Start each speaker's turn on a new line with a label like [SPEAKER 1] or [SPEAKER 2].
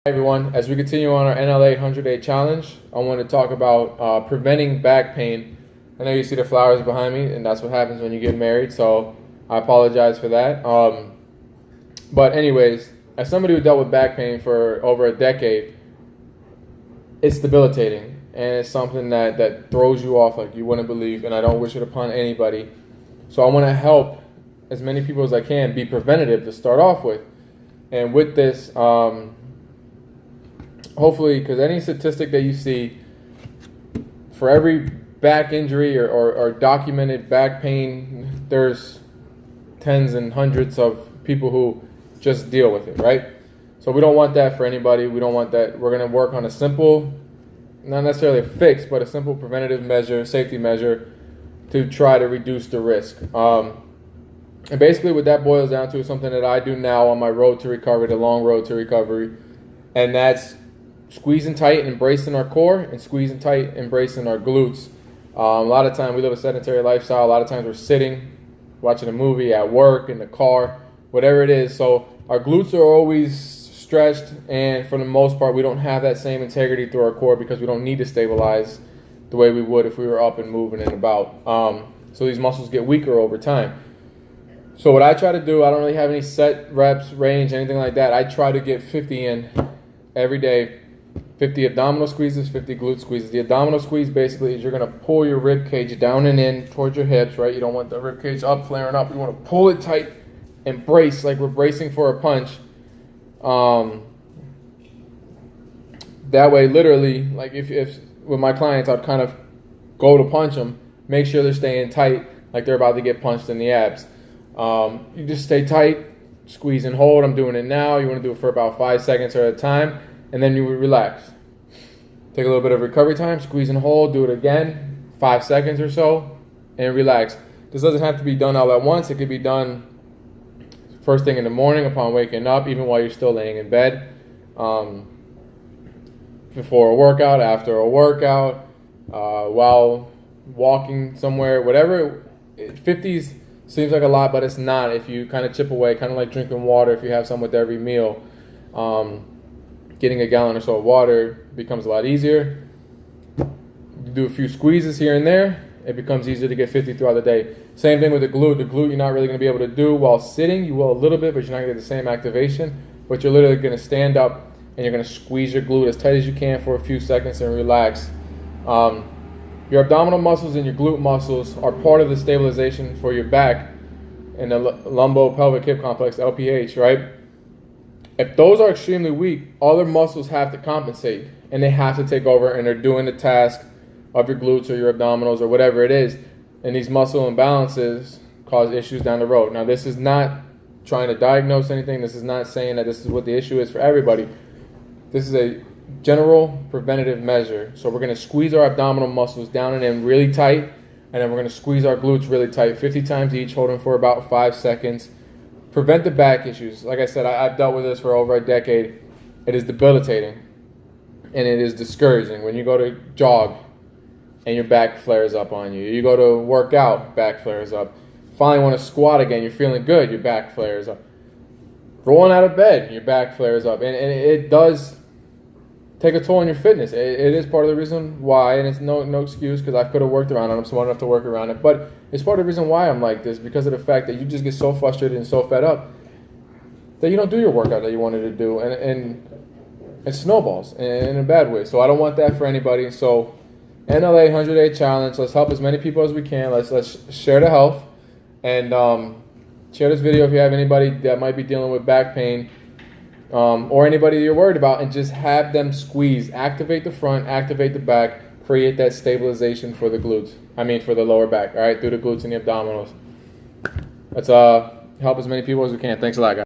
[SPEAKER 1] Hey everyone, as we continue on our NLA 100-day challenge, I want to talk about preventing back pain. I know you see the flowers behind me, and that's what happens when you get married, so I apologize for that. But anyways, as somebody who dealt with back pain for over a decade, it's debilitating, and it's something that throws you off like you wouldn't believe, and I don't wish it upon anybody. So I want to help as many people as I can be preventative to start off with. And with this, hopefully, because any statistic that you see, for every back injury or documented back pain, there's tens and hundreds of people who just deal with it, right? So we don't want that for anybody. We don't want that. We're going to work on a simple, not necessarily a fix, but a simple preventative measure, safety measure to try to reduce the risk. And basically what that boils down to is something that I do now on my road to recovery, the long road to recovery, and that's squeezing tight and embracing our core and squeezing tight, embracing our glutes. A lot of time we live a sedentary lifestyle. A lot of times we're sitting, watching a movie, at work, in the car, whatever it is. So our glutes are always stretched, and for the most part we don't have that same integrity through our core because we don't need to stabilize the way we would if we were up and moving and about. So these muscles get weaker over time. So what I try to do, I don't really have any set reps, range, anything like that. I try to get 50 in every day. 50 abdominal squeezes, 50 glute squeezes. The abdominal squeeze basically is you're going to pull your rib cage down and in towards your hips, right? You don't want the rib cage up, flaring up. You want to pull it tight and brace like we're bracing for a punch. That way, literally, like if with my clients, I'd kind of go to punch them, make sure they're staying tight like they're about to get punched in the abs. You just stay tight, squeeze and hold. I'm doing it now. You want to do it for about 5 seconds at a time, and then you relax. Take a little bit of recovery time, squeeze and hold, do it again, 5 seconds or so, and relax. This doesn't have to be done all at once. It could be done first thing in the morning upon waking up, even while you're still laying in bed, before a workout, after a workout, while walking somewhere, whatever. 50s seems like a lot, but it's not if you kind of chip away, kind of like drinking water if you have some with every meal. Getting a gallon or so of water becomes a lot easier. You do a few squeezes here and there, it becomes easier to get 50 throughout the day. Same thing with the glute. The glute you're not really going to be able to do while sitting. You will a little bit, but you're not going to get the same activation. But you're literally going to stand up and you're going to squeeze your glute as tight as you can for a few seconds and relax. Your abdominal muscles and your glute muscles are part of the stabilization for your back in the lumbo-pelvic hip complex, LPH, right? If those are extremely weak, other muscles have to compensate, and they have to take over, and they're doing the task of your glutes or your abdominals or whatever it is, and these muscle imbalances cause issues down the road. Now, this is not trying to diagnose anything. This is not saying that this is what the issue is for everybody. This is a general preventative measure. So we're going to squeeze our abdominal muscles down and in really tight, and then we're going to squeeze our glutes really tight, 50 times each, holding for about 5 seconds. Prevent the back issues. Like I said, I've dealt with this for over a decade. It is debilitating, and it is discouraging when you go to jog and your back flares up on you. You go to work out, back flares up. Finally want to squat again, you're feeling good, your back flares up. Rolling out of bed, your back flares up. And it does take a toll on your fitness. It is part of the reason why, and it's no excuse because I could have worked around it. I'm smart enough to work around it. But it's part of the reason why I'm like this, because of the fact that you just get so frustrated and so fed up that you don't do your workout that you wanted to do. And it snowballs in a bad way. So I don't want that for anybody. So NLA 100-day challenge. Let's help as many people as we can. Let's share the health. And share this video if you have anybody that might be dealing with back pain. Or anybody you're worried about, and just have them squeeze. Activate the front, activate the back, create that stabilization for the glutes. For the lower back, all right, through the glutes and the abdominals. Let's help as many people as we can. Thanks a lot, guys.